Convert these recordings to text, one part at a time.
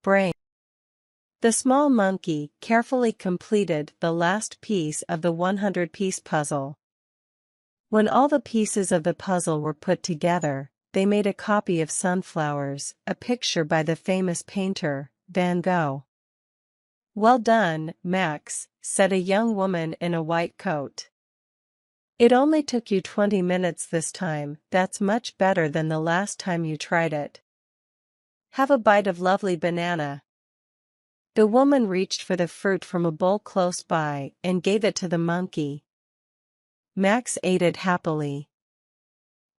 brain. The small monkey carefully completed the last piece of the 100-piece puzzle. When all the pieces of the puzzle were put together, they made a copy of Sunflowers, a picture by the famous painter, Van Gogh. "Well done, Max," said a young woman in a white coat. "It only took you 20 minutes this time. That's much better than the last time you tried it. Have a bite of lovely banana." The woman reached for the fruit from a bowl close by and gave it to the monkey. Max ate it happily.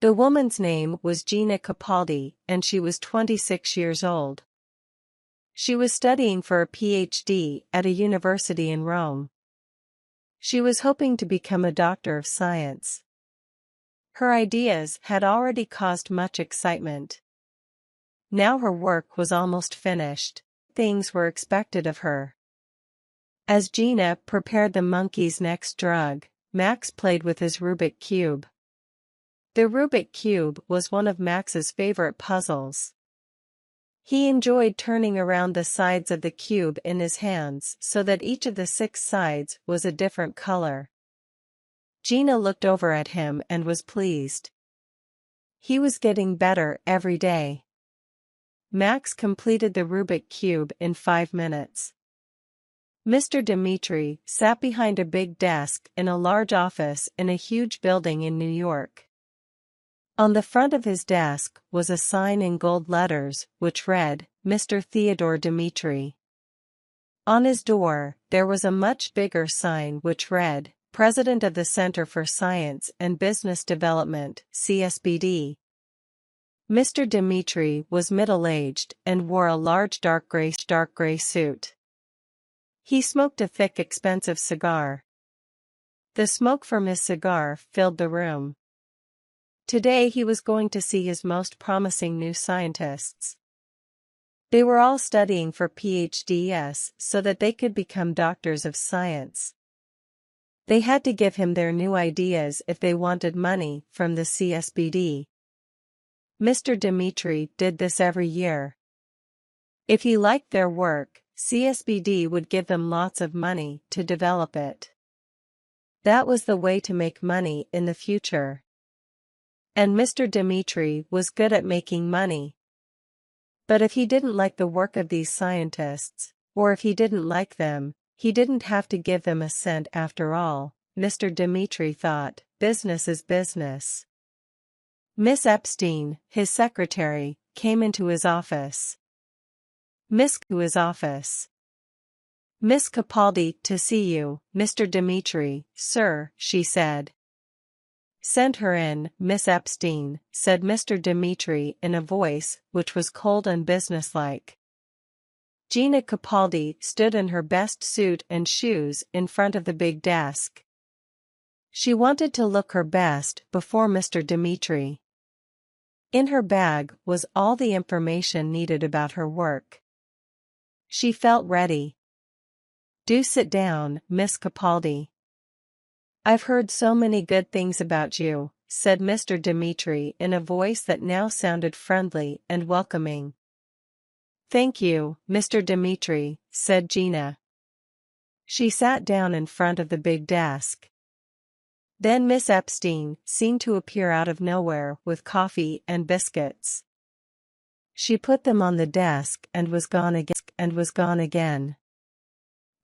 The woman's name was Gina Capaldi, and she was 26 years old. She was studying for a PhD at a university in Rome. She was hoping to become a doctor of science. Her ideas had already caused much excitement. Now her work was almost finished. Things were expected of her. As Gina prepared the monkey's next drug, Max played with his Rubik cube. The Rubik cube was one of Max's favorite puzzles. He enjoyed turning around the sides of the cube in his hands so that each of the 6 sides was a different color. Gina looked over at him and was pleased. He was getting better every day. Max completed the Rubik cube in 5 minutes. Mr. Dimitri sat behind a big desk in a large office in a huge building in New York. On the front of his desk was a sign in gold letters, which read, "Mr. Theodore Dimitri." On his door, there was a much bigger sign which read, "President of the Center for Science and Business Development, CSBD." Mr. Dimitri was middle-aged and wore a large dark gray suit. He smoked a thick, expensive cigar. The smoke from his cigar filled the room. Today he was going to see his most promising new scientists. They were all studying for PhDs so that they could become doctors of science. They had to give him their new ideas if they wanted money from the CSBD. Mr. Dimitri did this every year. If he liked their work, CSBD would give them lots of money to develop it. That was the way to make money in the future. And Mr. Dimitri was good at making money. But if he didn't like the work of these scientists, or if he didn't like them, he didn't have to give them a cent after all. Mr. Dimitri thought, business is business. Miss Epstein, his secretary, came into his office. "Miss Capaldi to see you, Mr. Dimitri, sir," she said. "Send her in, Miss Epstein," said Mr. Dimitri in a voice which was cold and businesslike. Gina Capaldi stood in her best suit and shoes in front of the big desk. She wanted to look her best before Mr. Dimitri. In her bag was all the information needed about her work. She felt ready. "Do sit down, Miss Capaldi. I've heard so many good things about you," said Mr. Dimitri in a voice that now sounded friendly and welcoming. "Thank you, Mr. Dimitri," said Gina. She sat down in front of the big desk. Then Miss Epstein seemed to appear out of nowhere with coffee and biscuits. She put them on the desk and was gone again.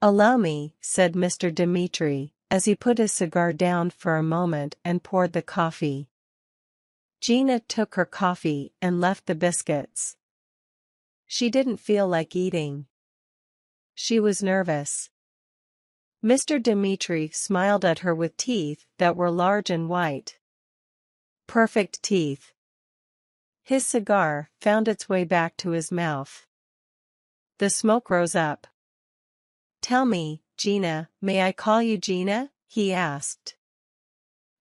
"Allow me," said Mr. Dimitri, as he put his cigar down for a moment and poured the coffee. Gina took her coffee and left the biscuits. She didn't feel like eating. She was nervous. Mr. Dimitri smiled at her with teeth that were large and white. Perfect teeth. His cigar found its way back to his mouth. The smoke rose up. "Tell me, Gina, may I call you Gina?" he asked.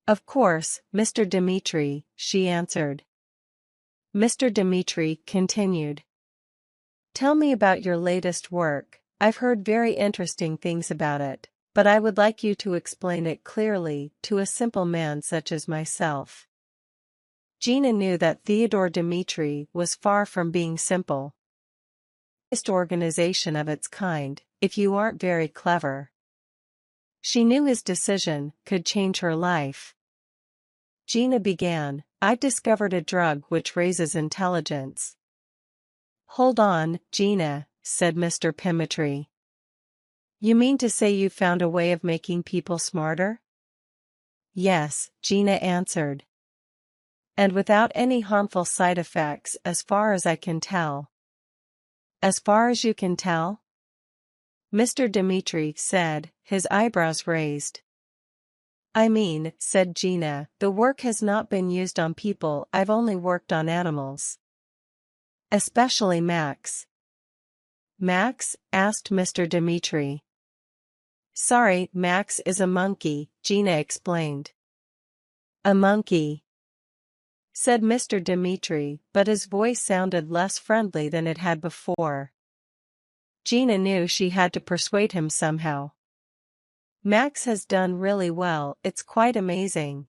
"Of course, Mr. Dimitri," she answered. Mr. Dimitri continued. "Tell me about your latest work. I've heard very interesting things about it, but I would like you to explain it clearly to a simple man such as myself." Gina knew that Theodore Dimitri was far from being simple. organization of its kind, if you aren't very clever. She knew his decision could change her life. Gina began, I've discovered a drug which raises intelligence. Hold on, Gina, said Mr. Pimetry. You mean to say you found a way of making people smarter? Yes, Gina answered. And without any harmful side effects as far as I can tell. As far as you can tell? Mr. Dimitri said, his eyebrows raised. I mean, said Gina, the work has not been used on people, I've only worked on animals. Especially Max. Max? Asked Mr. Dimitri. Sorry, Max is a monkey, Gina explained. A monkey, said Mr. Dimitri, but his voice sounded less friendly than it had before. Gina knew she had to persuade him somehow. Max has done really well, it's quite amazing.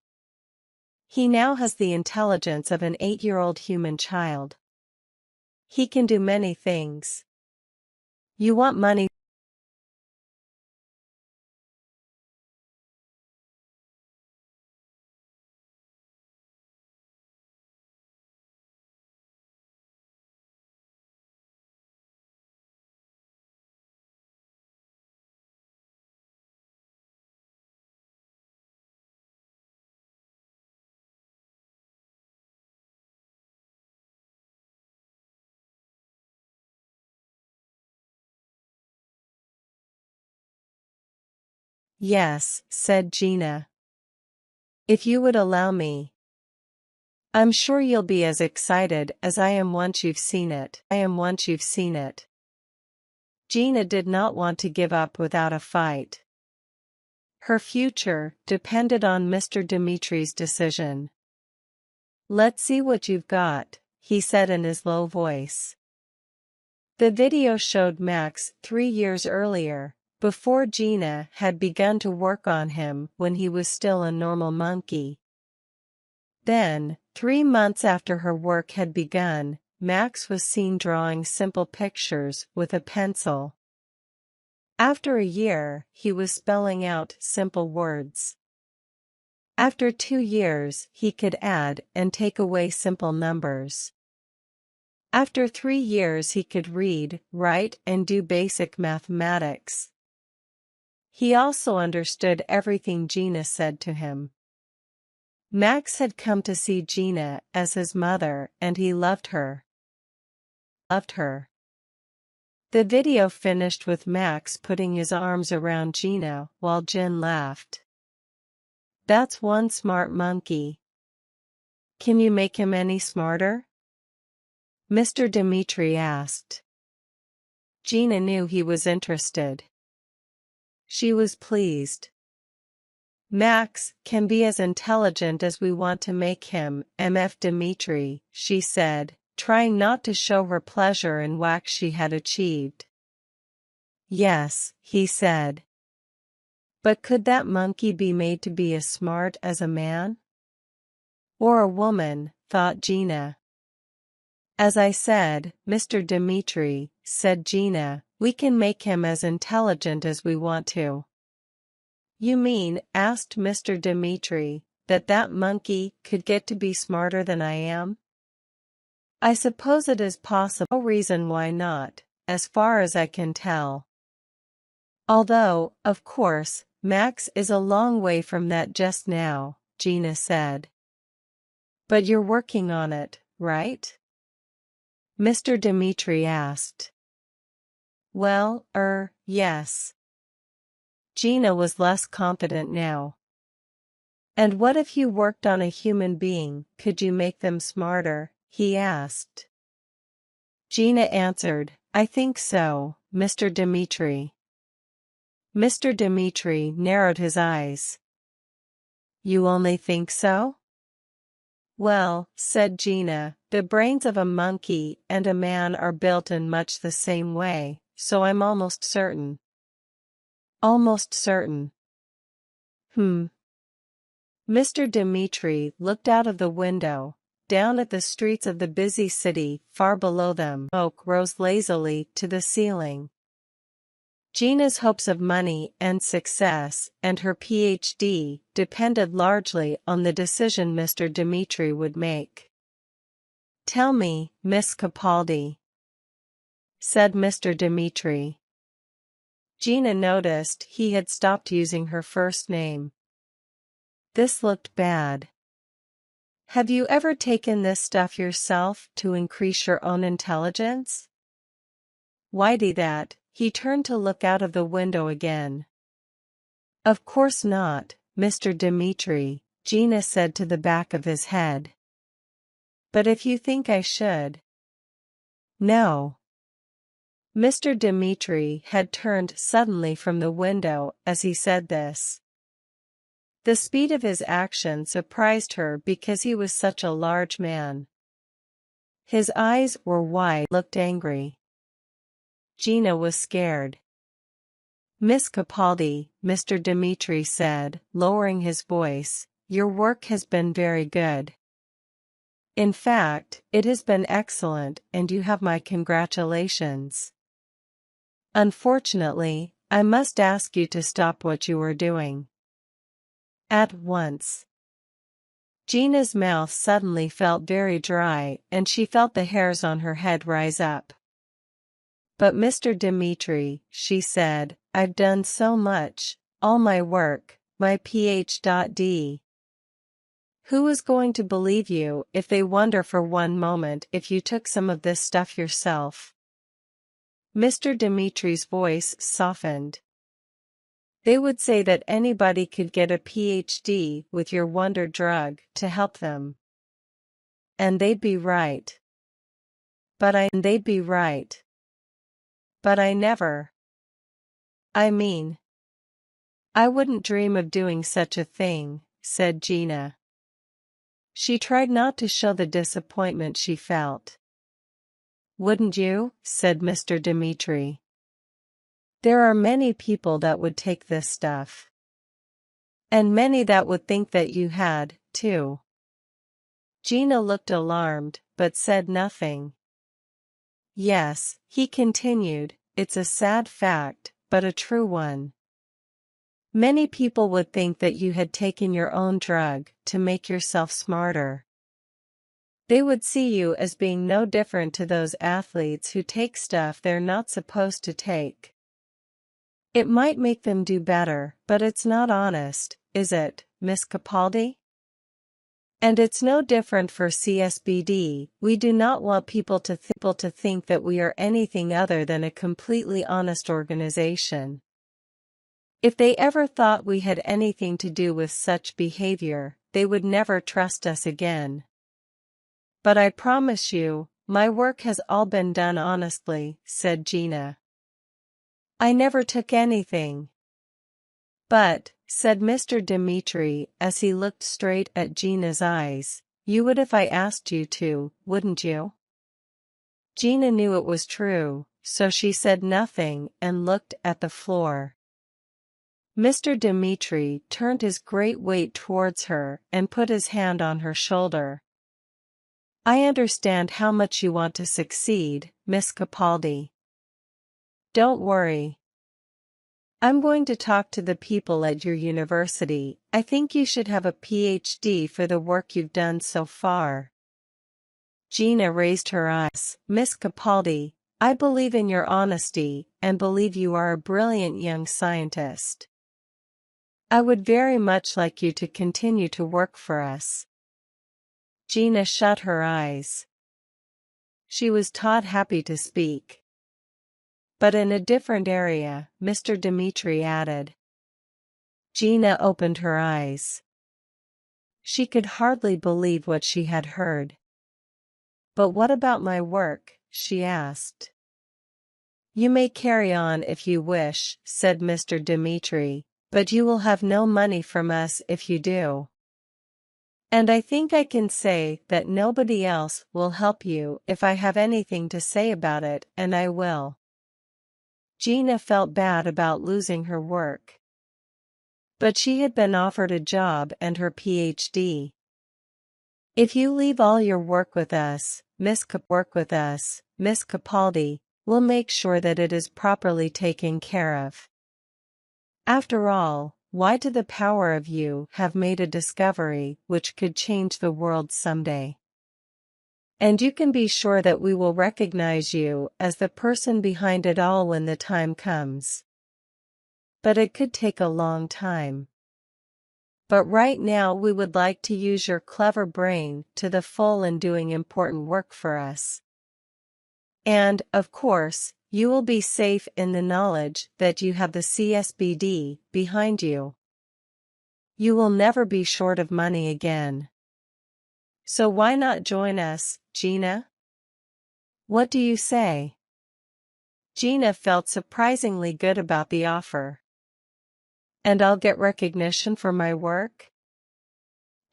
He now has the intelligence of an 8-year-old human child. He can do many things. You want money? Yes, said Gina. If you would allow me. I'm sure you'll be as excited as I am once you've seen it. Gina did not want to give up without a fight. Her future depended on Mr. Dimitri's decision. Let's see what you've got, he said in his low voice. The video showed Max 3 years earlier, before Gina had begun to work on him when he was still a normal monkey. Then, 3 months after her work had begun, Max was seen drawing simple pictures with a pencil. After a year, he was spelling out simple words. After 2 years, he could add and take away simple numbers. After 3 years, he could read, write, and do basic mathematics. He also understood everything Gina said to him. Max had come to see Gina as his mother, and he loved her. The video finished with Max putting his arms around Gina while Jin laughed. That's one smart monkey. Can you make him any smarter? Mr. Dimitri asked. Gina knew he was interested. She was pleased. Max can be as intelligent as we want to make him, M.F. Dimitri, she said, trying not to show her pleasure in what she had achieved. Yes, he said. But could that monkey be made to be as smart as a man? Or a woman, thought Gina. As I said, Mr. Dimitri, said Gina, we can make him as intelligent as we want to. You mean, asked Mr. Dimitri, that monkey could get to be smarter than I am? I suppose it is possible. No reason why not, as far as I can tell. Although, of course, Max is a long way from that just now, Gina said. But you're working on it, right? Mr. Dimitri asked. Well, yes. Gina was less confident now. And what if you worked on a human being, could you make them smarter? He asked. Gina answered, I think so, Mr. Dimitri. Mr. Dimitri narrowed his eyes. You only think so? Well, said Gina, the brains of a monkey and a man are built in much the same way, so I'm almost certain. Almost certain. Mr. Dimitri looked out of the window, down at the streets of the busy city far below them, smoke rose lazily to the ceiling. Gina's hopes of money and success and her PhD depended largely on the decision Mr. Dmitri would make. "Tell me, Miss Capaldi," said Mr. Dmitri. Gina noticed he had stopped using her first name. This looked bad. "Have you ever taken this stuff yourself to increase your own intelligence?" "Why'd that?" He turned to look out of the window again. "Of course not, Mr. Dmitri," Gina said to the back of his head. "But if you think I should." "No." Mr. Dmitri had turned suddenly from the window as he said this. The speed of his action surprised her because he was such a large man. His eyes were wide, looked angry. Gina was scared. "Miss Capaldi," Mr. Dmitri said, lowering his voice, "your work has been very good. In fact, it has been excellent and you have my congratulations. Unfortunately, I must ask you to stop what you are doing. At once." Gina's mouth suddenly felt very dry and she felt the hairs on her head rise up. "But Mr. Dmitri," she said, "I've done so much, all my work, my Ph.D. Who is going to believe you if they wonder for one moment if you took some of this stuff yourself?" Mr. Dimitri's voice softened. "They would say that anybody could get a Ph.D. with your wonder drug to help them. And they'd be right. But I never. I mean, I wouldn't dream of doing such a thing," said Gina. She tried not to show the disappointment she felt. "Wouldn't you?" said Mr. Dmitri. "There are many people that would take this stuff. And many that would think that you had, too." Gina looked alarmed, but said nothing. "Yes," he continued, "it's a sad fact, but a true one. Many people would think that you had taken your own drug to make yourself smarter. They would see you as being no different to those athletes who take stuff they're not supposed to take. It might make them do better, but it's not honest, is it, Miss Capaldi? And it's no different for CSBD. We do not want people to think that we are anything other than a completely honest organization. If they ever thought we had anything to do with such behavior, they would never trust us again. But I promise you, my work has all been done honestly," said Gina. "I never took anything." "But," said Mr. Dmitri as he looked straight at Gina's eyes, "you would if I asked you to, wouldn't you?" Gina knew it was true, so she said nothing and looked at the floor. Mr. Dmitri turned his great weight towards her and put his hand on her shoulder. "I understand how much you want to succeed, Miss Capaldi. Don't worry. I'm going to talk to the people at your university. I think you should have a PhD for the work you've done so far." Gina raised her eyes. "Miss Capaldi, I believe in your honesty and believe you are a brilliant young scientist. I would very much like you to continue to work for us." Gina shut her eyes. She was taught happy to speak. "But in a different area," Mr. Dmitri added. Gina opened her eyes. She could hardly believe what she had heard. "But what about my work?" she asked. "You may carry on if you wish," said Mr. Dmitri, "but you will have no money from us if you do. And I think I can say that nobody else will help you if I have anything to say about it, and I will." Gina felt bad about losing her work. But she had been offered a job and her PhD. If you leave all your work with us, Miss Capaldi, we'll make sure that it is properly taken care of. After all, why do the power of you have made a discovery which could change the world someday? And you can be sure that we will recognize you as the person behind it all when the time comes. But it could take a long time. But right now we would like to use your clever brain to the full in doing important work for us. And, of course, you will be safe in the knowledge that you have the CSBD behind you. You will never be short of money again. So why not join us, Gina? What do you say? Gina felt surprisingly good about the offer. And I'll get recognition for my work?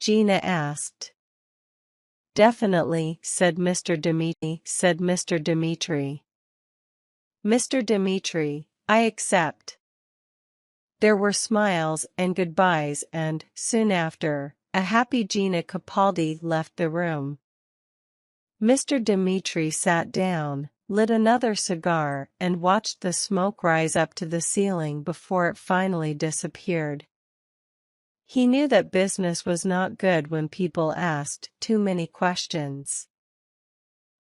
Gina asked. Definitely, said Mr. Dimitri. Mr. Dimitri, I accept. There were smiles and goodbyes and, soon after, a happy Gina Capaldi left the room. Mr. Dimitri sat down, lit another cigar and watched the smoke rise up to the ceiling before it finally disappeared. He knew that business was not good when people asked too many questions.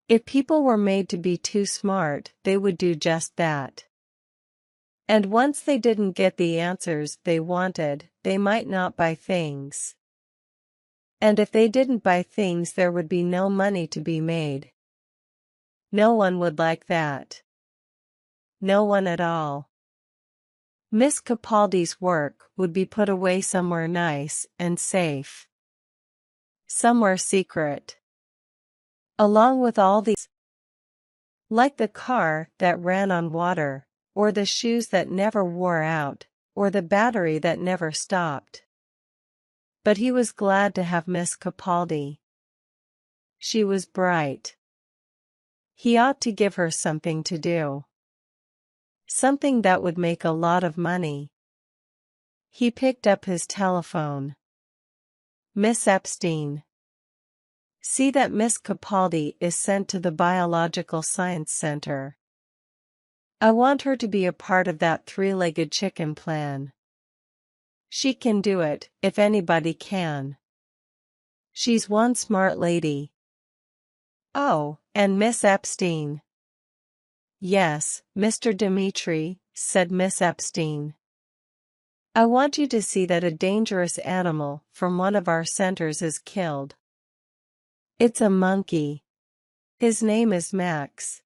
If people were made to be too smart, they would do just that. And once they didn't get the answers they wanted, they might not buy things. And if they didn't buy things, there would be no money to be made. No one would like that. No one at all. Miss Capaldi's work would be put away somewhere nice and safe. Somewhere secret. Along with all these, like the car that ran on water, or the shoes that never wore out, or the battery that never stopped. But he was glad to have Miss Capaldi. She was bright. He ought to give her something to do. Something that would make a lot of money. He picked up his telephone. Miss Epstein. See that Miss Capaldi is sent to the Biological Science Center. I want her to be a part of that three-legged chicken plan. She can do it, if anybody can. She's one smart lady. Oh, and Miss Epstein. Yes, Mr. Dimitri, said Miss Epstein. I want you to see that a dangerous animal from one of our centers is killed. It's a monkey. His name is Max.